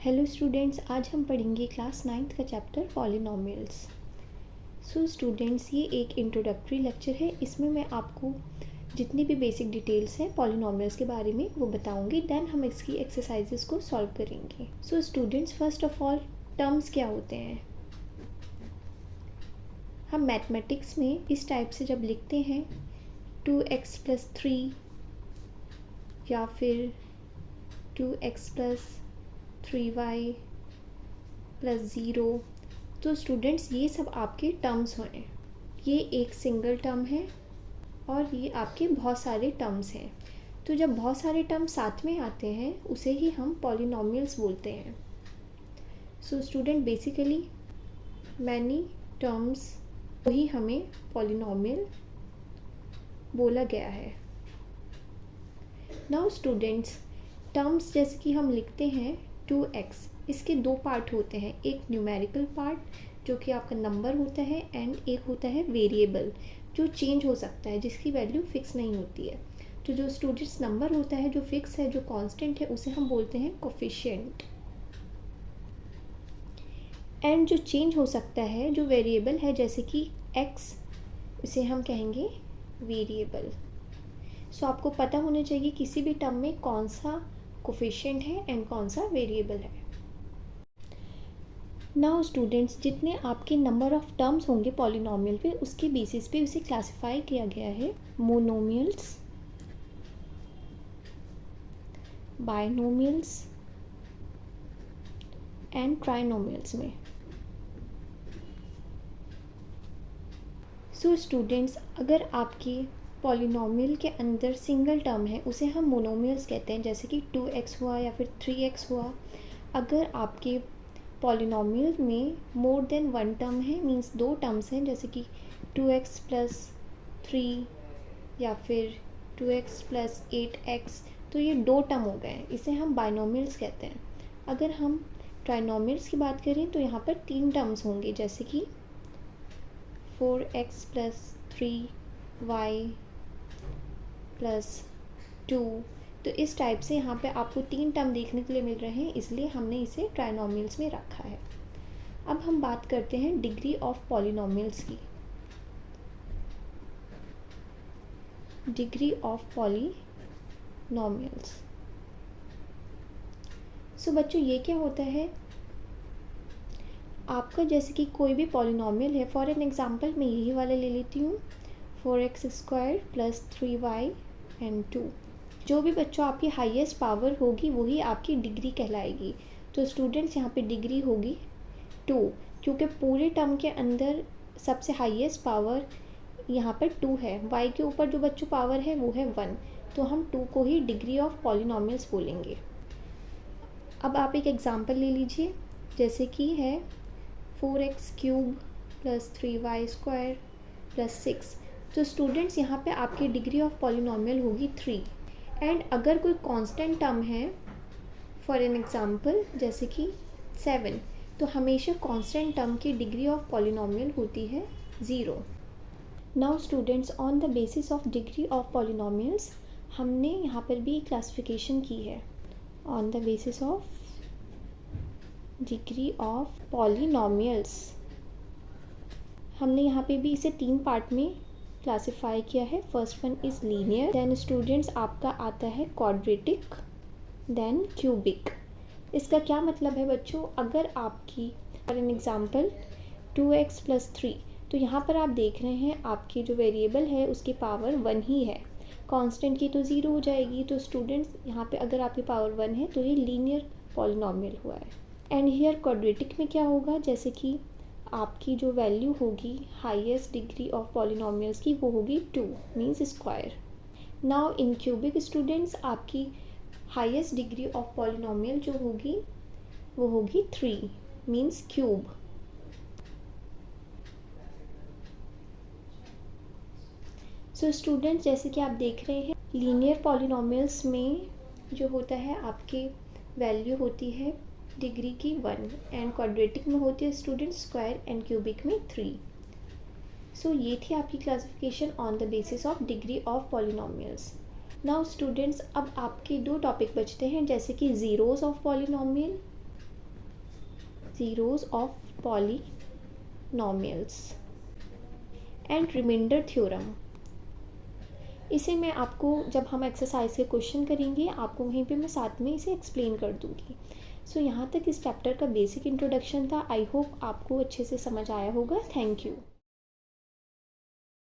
Hello students, आज हम पढ़ेंगे क्लास 9th का चैप्टर पॉलिनॉमियल्स। सो स्टूडेंट्स, ये एक इंट्रोडक्टरी लेक्चर है। इसमें मैं आपको जितनी भी बेसिक डिटेल्स हैं पॉलिनॉमियल्स के बारे में वो बताऊंगी। देन हम इसकी एक्सरसाइजेस को सॉल्व करेंगे। So students, first of all terms क्या होते हैं। हम मैथमेटिक्स में इस टाइप से जब लिखते हैं 2x + 3 या फिर 2x + 3y + 0, तो स्टूडेंट्स ये सब आपके टर्म्स हैं। ये एक सिंगल टर्म है और ये आपके बहुत सारे टर्म्स हैं। तो जब बहुत सारे टर्म साथ में आते हैं उसे ही हम पॉलिनॉमियल्स बोलते हैं। So student, basically many terms को ही हमें पॉलिनॉमियल बोला गया है। नाउ स्टूडेंट्स, टर्म्स जैसे कि हम लिखते हैं 2x, इसके दो पार्ट होते हैं। एक न्यूमेरिकल पार्ट जो कि आपका नंबर होता है एंड एक होता है वेरिएबल जो चेंज हो सकता है, जिसकी वैल्यू फिक्स नहीं होती है। तो जो स्टूडेंट्स नंबर होता है जो फिक्स है, जो कांस्टेंट है, उसे हम बोलते हैं कोफिशिएंट। एंड जो चेंज हो सकता है, जो वेरिएबल है जैसे कि x, उसे हम कहेंगे वेरिएबल। सो आपको पता होना चाहिए किसी भी टर्म में कौन सा कोफिशिएंट है एंड कौन सा वेरिएबल है। नाउ स्टूडेंट्स, जितने आपके नंबर ऑफ टर्म्स होंगे पॉलिनॉमियल पे, उसके बेसिस पे उसे क्लासिफाई किया गया है मोनोमियल्स, बाइनोमियल्स एंड ट्राइनोमियल्स में। सो स्टूडेंट्स, अगर आपके पॉलिनॉमियल के अंदर सिंगल टर्म है उसे हम मोनोमियल्स कहते हैं, जैसे कि 2x हुआ या फिर 3x हुआ। अगर आपके पॉलिनॉमियल में मोर देन वन टर्म है, मींस दो टर्म्स हैं, जैसे कि 2x + 3 या फिर 2x + 8x, तो ये दो टर्म हो गए हैं, इसे हम बाइनोमियल्स कहते हैं। अगर हम ट्राइनोमियल्स की बात करें तो यहाँ पर तीन टर्म्स होंगे, जैसे कि 4x + 3y + 2। तो इस टाइप से यहाँ पे आपको तीन टर्म देखने के लिए मिल रहे हैं, इसलिए हमने इसे ट्राइनोमियल्स में रखा है। अब हम बात करते हैं डिग्री ऑफ पॉलिनॉमियल्स की। Degree of polynomials. सो बच्चों, ये क्या होता है, आपका जैसे कि कोई भी पॉलिनॉमियल है, फॉर एन एग्जांपल मैं यही वाला ले लेती हूँ, 4x² + 3y and 2। जो भी बच्चों आपकी हाईएस्ट पावर होगी वही आपकी डिग्री कहलाएगी। तो स्टूडेंट्स, यहाँ पे डिग्री होगी 2, क्योंकि पूरे टर्म के अंदर सबसे हाईएस्ट पावर यहाँ पर 2 है। y के ऊपर जो बच्चों पावर है वो है 1, तो हम 2 को ही डिग्री ऑफ पॉलिनॉमियल्स बोलेंगे। अब आप एक एग्जांपल ले लीजिए, जैसे कि है 4x³ + 3y² + 6। तो स्टूडेंट्स, यहाँ पे आपकी डिग्री ऑफ पॉलिनॉमियल होगी 3। एंड अगर कोई कांस्टेंट टर्म है, फॉर एन एग्जांपल जैसे कि 7, तो हमेशा कांस्टेंट टर्म की डिग्री ऑफ पॉलिनॉमियल होती है 0। Now students, on the basis of degree of polynomials हमने यहाँ पर भी क्लासिफिकेशन की है। On the basis of degree of polynomials हमने यहाँ पे भी इसे 3 पार्ट में क्लासिफाई किया है। First one is linear, then students आपका आता है क्वाड्रेटिक, देन क्यूबिक। इसका क्या मतलब है बच्चों, अगर आपकी फॉर एन एग्जांपल 2x + 3, तो यहाँ पर आप देख रहे हैं आपकी जो वेरिएबल है उसकी पावर 1 ही है, कांस्टेंट की तो 0 हो जाएगी। तो स्टूडेंट्स, यहाँ पे अगर आपकी पावर 1 है तो ये लीनियर पॉलिनॉमियल हुआ है। एंड हियर क्वाड्रेटिक में क्या होगा, जैसे कि आपकी जो वैल्यू होगी हाईएस्ट डिग्री ऑफ पॉलिनॉमियल्स की वो होगी 2, means square. Now in cubic students, आपकी हाईएस्ट डिग्री ऑफ पॉलिनॉमियल जो होगी वो होगी 3, मींस क्यूब। सो स्टूडेंट्स, जैसे कि आप देख रहे हैं लीनियर पॉलिनॉमियल्स में जो होता है आपकी वैल्यू होती है डिग्री की 1, एंड क्वाड्रेटिक में होती है स्टूडेंट स्क्वायर, एंड क्यूबिक में 3। सो ये थी आपकी classification on the basis of degree of polynomials. Now students, अब आपके दो टॉपिक बचते हैं, जैसे कि zeros of polynomial zeros of polynomials and remainder theorem. इसे मैं आपको जब हम एक्सरसाइज के क्वेश्चन करेंगे आपको वहीं पे मैं साथ में इसे एक्सप्लेन कर दूँगी। सो यहाँ तक इस चैप्टर का बेसिक इंट्रोडक्शन था। आई होप आपको अच्छे से समझ आया होगा। Thank you.